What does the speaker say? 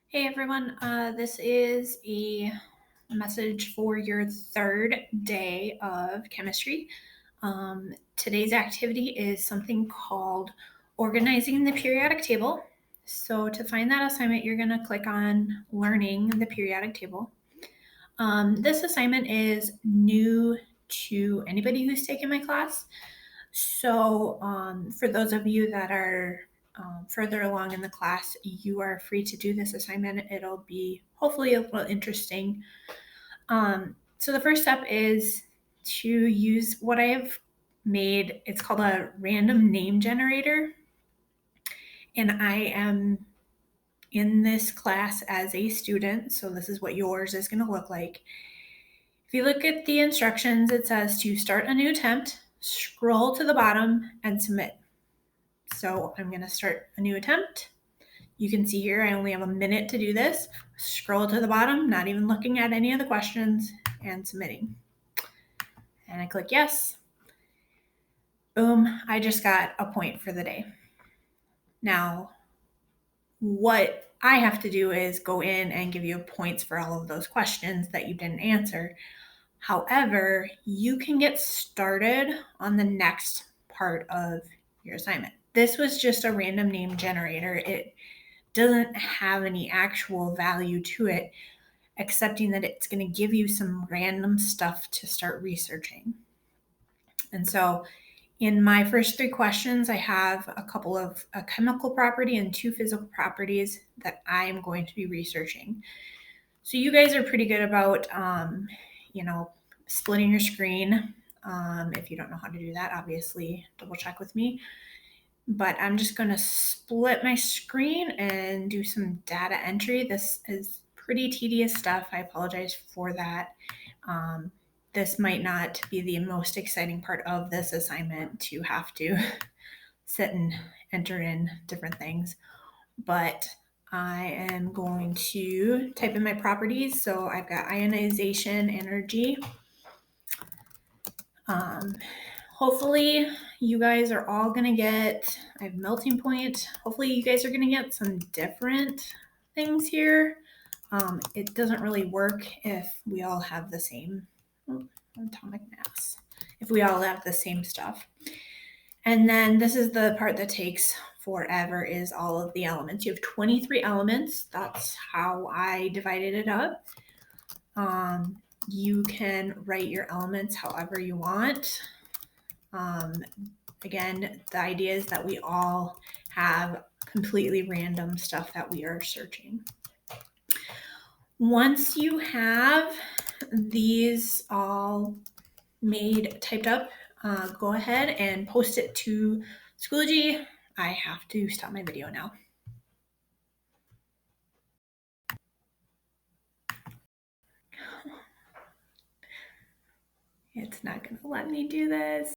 Hey everyone, this is a message for your third day of chemistry. Today's activity is something called organizing the periodic table. So, to find that assignment, you're going to click on learning the periodic table. This assignment is new to anybody who's taken my class. So, for those of you that are further along in the class, you are free to do this assignment. It'll be hopefully a little interesting. So, the first step is to use what I have made. It's called a random name generator. And I am in this class as a student. So, this is what yours is going to look like. If you look at the instructions, it says to start a new attempt, scroll to the bottom, and submit. So I'm going to start a new attempt. You can see here I only have a minute to do this. Scroll to the bottom, not even looking at any of the questions, and submitting. And I click yes. Boom, I just got a point for the day. Now, what I have to do is go in and give you points for all of those questions that you didn't answer. However, you can get started on the next part of your assignment. This was just a random name generator. It doesn't have any actual value to it, excepting that it's going to give you some random stuff to start researching. And so in my first three questions, I have a couple of a chemical property and two physical properties that I am going to be researching. So you guys are pretty good about, splitting your screen. If you don't know how to do that, obviously double check with me. But I'm just going to split my screen and do some data entry. This is pretty tedious stuff. I apologize for that. This might not be the most exciting part of this assignment to have to sit and enter in different things, but I am going to type in my properties. So I've got ionization energy. Hopefully you guys are all going to get, I have melting point. Hopefully you guys are going to get some different things here. It doesn't really work if we all have the same atomic mass, if we all have the same stuff. And then this is the part that takes forever, is all of the elements. You have 23 elements. That's how I divided it up. You can write your elements however you want. Again, the idea is that we all have completely random stuff that we are searching. Once you have these all typed up, go ahead and post it to Schoology. I have to stop my video now. It's not going to let me do this.